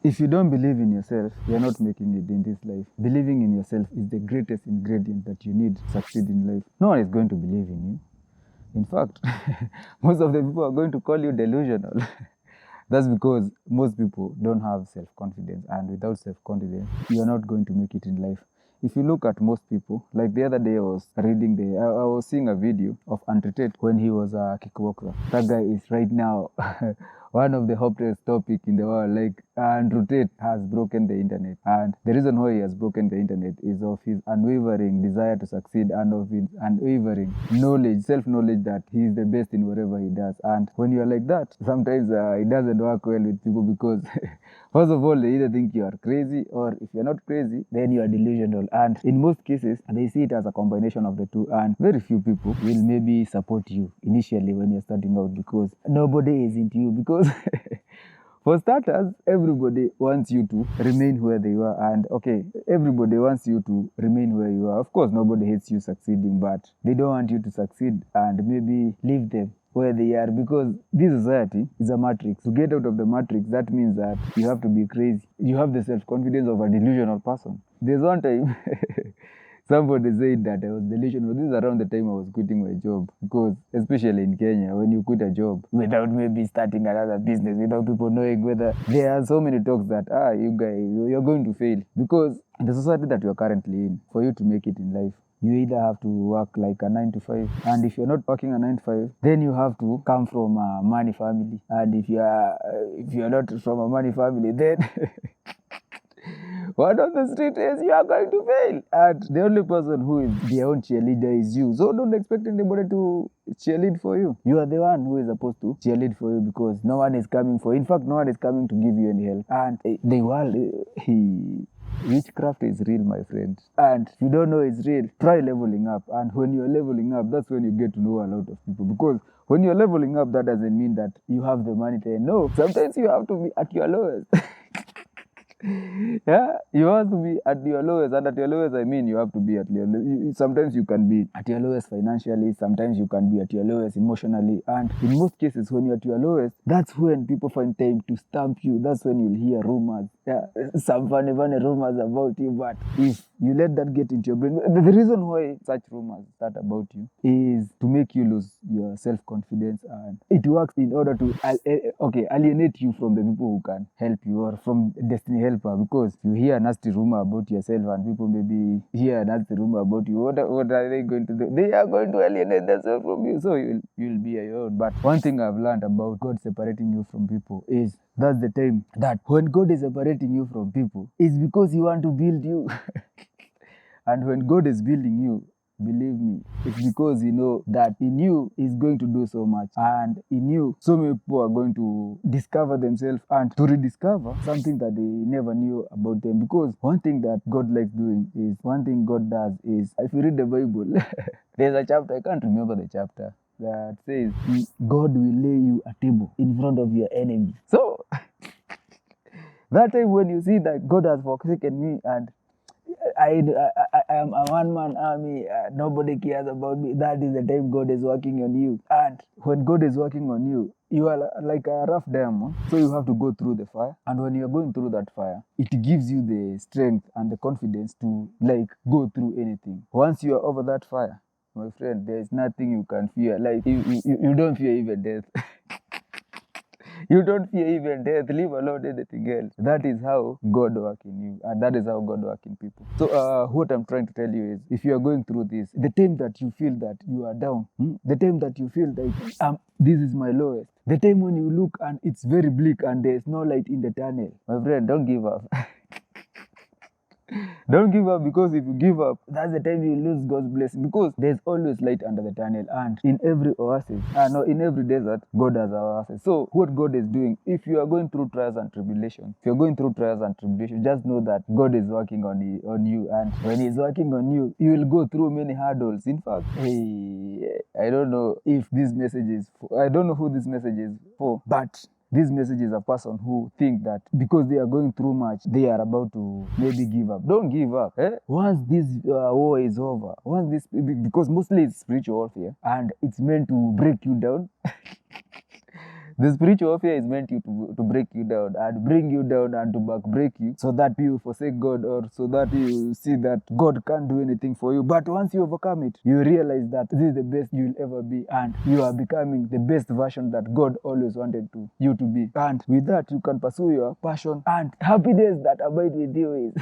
If you don't believe in yourself, you're not making it in this life. Believing in yourself is the greatest ingredient that you need to succeed in life. No one is going to believe in you. In fact, most of the people are going to call you delusional. That's because most people don't have self-confidence, and without self-confidence, you're not going to make it in life. If you look at most people, like the other day I was seeing a video of Andrew Tate when he was a kickboxer. That guy is right now one of the hottest topic in the world. Like Andrew Tate has broken the internet, and the reason why he has broken the internet is of his unwavering desire to succeed and of his unwavering knowledge, self-knowledge that he is the best in whatever he does. And when you are like that, sometimes it doesn't work well with people because first of all, they either think you are crazy, or if you're not crazy, then you are delusional. And in most cases, they see it as a combination of the two. And very few people will maybe support you initially when you're starting out because nobody is into you. Because for starters, everybody wants you to remain where they are. And okay, everybody wants you to remain where you are. Of course, nobody hates you succeeding, but they don't want you to succeed and maybe leave them where they are, because this society is a matrix. To get out of the matrix, that means that you have to be crazy. You have the self-confidence of a delusional person. There's one time somebody said that I was delusional. This is around the time I was quitting my job, because especially in Kenya, when you quit a job without maybe starting another business, without people knowing whether, there are so many talks that you guys, you're going to fail, because in the society that you're currently in, for you to make it in life, you either have to work like a 9 to 5, and if you're not working a 9 to 5, then you have to come from a money family, and if you're not from a money family, then one of the street is you are going to fail, and the only person who is their own cheerleader is you. So don't expect anybody to cheerlead for you. You are the one who is supposed to cheerlead for you, because no one is coming for you. In fact, no one is coming to give you any help. And the world, witchcraft is real, my friend. And if you don't know it's real, try leveling up. And when you're leveling up, that's when you get to know a lot of people. Because when you're leveling up, that doesn't mean that you have the money there. No, sometimes you have to be at your lowest. Yeah, you have to be at your lowest, and at your lowest, I mean you have to be at your lowest. Sometimes you can be at your lowest financially, sometimes you can be at your lowest emotionally, and in most cases, when you're at your lowest, that's when people find time to stamp you. That's when you'll hear rumors, some funny rumors about you. But if you let that get into your brain, the reason why such rumors start about you is to make you lose your self-confidence, and it works in order to alienate you from the people who can help you, or from destiny helper. Because you hear a nasty rumor about yourself, and people maybe hear a nasty rumor about you, what are they going to do? They are going to alienate themselves from you, so you'll be your own. But one thing I've learned about God separating you from people is that's the time that when God is separating you from people, it's because He wants to build you. And when God is building you, believe me, it's because He knows that in you He's going to do so much, and in you so many people are going to discover themselves and to rediscover something that they never knew about them. Because one thing that God likes doing is, one thing God does is, if you read the Bible, there's a chapter, I can't remember the chapter, that says God will lay you a table in front of your enemy. So that time when you see that God has forsaken me, and I am a one-man army, nobody cares about me, that is the time God is working on you. And when God is working on you, you are like a rough diamond, so you have to go through the fire. And when you're going through that fire, it gives you the strength and the confidence to go through anything. Once you are over that fire, my friend, there is nothing you can fear. Like you don't fear even death. You don't fear even death, leave alone anything else. That is how God works in you, and that is how God works in people. So what I'm trying to tell you is, if you are going through this, the time that you feel that you are down, the time that you feel that this is my lowest, the time when you look and it's very bleak and there's no light in the tunnel, my friend, don't give up. Don't give up, because if you give up, that's the time you lose God's blessing, because there's always light under the tunnel, and in every oasis, in every desert, God has an oasis. So what God is doing, if you are going through trials and tribulations, just know that God is working on you, and when He's working on you, you will go through many hurdles. In fact, I don't know if this message is I don't know who this message is for, but this message is a person who think that because they are going through much, they are about to maybe give up. Don't give up. Once this war is over, because mostly it's spiritual warfare, and it's meant to break you down. The spiritual warfare is meant to break you down and bring you down and to back break you so that you forsake God or so that you see that God can't do anything for you. But once you overcome it, you realize that this is the best you'll ever be and you are becoming the best version that God always wanted you to be. And with that, you can pursue your passion and happiness that abide with you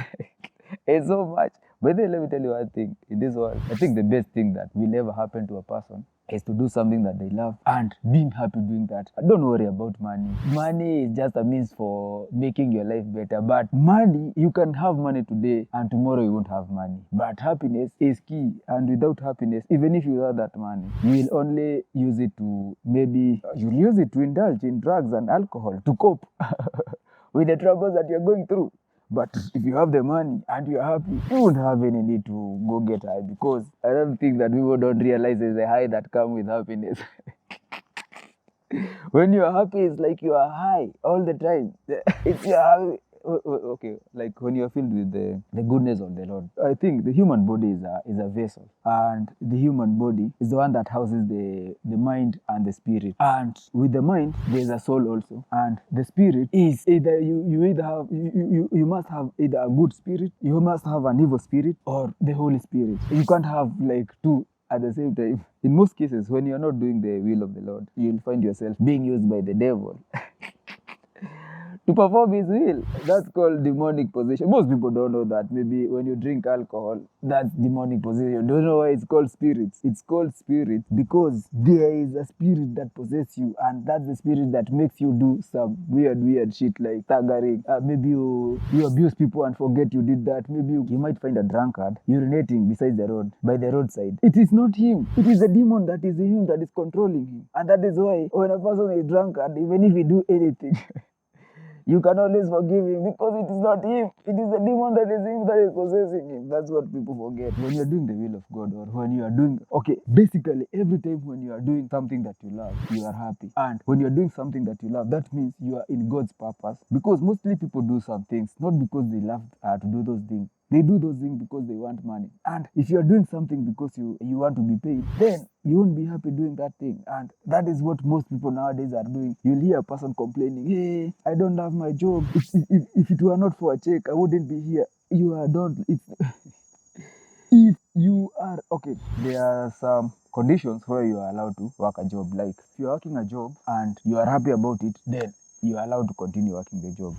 is so much. But then let me tell you one thing. In this world, I think the best thing that will ever happen to a person is to do something that they love and being happy doing that. Don't worry about money. Money is just a means for making your life better. But money, you can have money today and tomorrow you won't have money. But happiness is key. And without happiness, even if you have that money, you will only use it to you'll use it to indulge in drugs and alcohol to cope with the troubles that you're going through. But if you have the money and you're happy, you won't have any need to go get high, because I don't think that people don't realize there's a high that comes with happiness. When you're happy, it's like you are high all the time. It's you're happy. Okay, like when you're filled with the goodness of the Lord. I think the human body is a vessel, and the human body is the one that houses the mind and the spirit. And with the mind, there's a soul also, and the spirit is either you must have either a good spirit, you must have an evil spirit, or the Holy Spirit. You can't have like two at the same time. In most cases, when you're not doing the will of the Lord, you'll find yourself being used by the devil to perform his will. That's called demonic possession. Most people don't know that. Maybe when you drink alcohol, that's demonic possession. You don't know why it's called spirits. It's called spirits because there is a spirit that possesses you, and that's the spirit that makes you do some weird shit like staggering. Maybe you abuse people and forget you did that. Maybe you might find a drunkard urinating beside the road, by the roadside. It is not him. It is a demon that is in him that is controlling him. And that is why when a person is drunkard, even if he do anything, you can always forgive him because it is not him. It is the demon that is him that is possessing him. That's what people forget. When you are doing the will of God, or when you are doing, basically every time when you are doing something that you love, you are happy. And when you are doing something that you love, that means you are in God's purpose. Because mostly people do some things, not because they love to do those things. They do those things because they want money. And if you are doing something because you want to be paid, then you won't be happy doing that thing. And that is what most people nowadays are doing. You'll hear a person complaining, hey, I don't have my job. If it were not for a check, I wouldn't be here. If you are, there are some conditions where you are allowed to work a job. Like if you're working a job and you are happy about it, then you are allowed to continue working the job.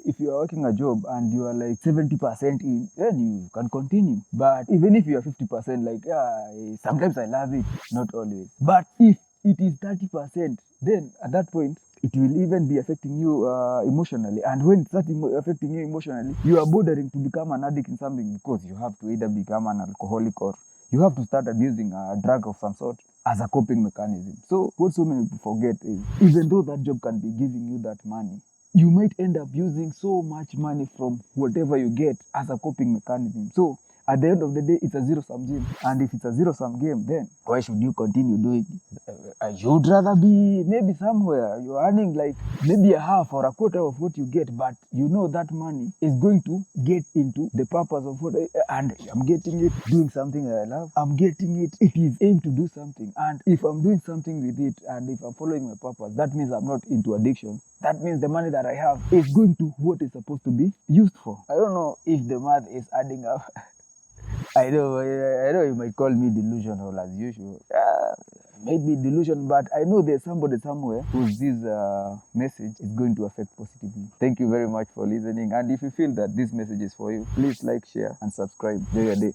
If you are working a job and you are like 70% in, then you can continue. But even if you are 50%, like, sometimes I love it, not always. But if it is 30%, then at that point, it will even be affecting you emotionally. And when it's affecting you emotionally, you are bordering to become an addict in something, because you have to either become an alcoholic or you have to start abusing a drug of some sort as a coping mechanism. So what so many people forget is, even though that job can be giving you that money, you might end up using so much money from whatever you get as a coping mechanism. So at the end of the day, it's a zero-sum game. And if it's a zero-sum game, then why should you continue doing it? You'd rather be maybe somewhere you're earning like maybe a half or a quarter of what you get, but you know that money is going to get into the purpose of and I'm getting it doing something that I love. I'm getting it. It is aimed to do something. And if I'm doing something with it, and if I'm following my purpose, that means I'm not into addiction. That means the money that I have is going to what it's supposed to be used for. I don't know if the math is adding up. I know you might call me delusional as usual. Maybe delusion, but I know there's somebody somewhere whose this message is going to affect positively. Thank you very much for listening. And if you feel that this message is for you, please like, share, and subscribe. Enjoy your day.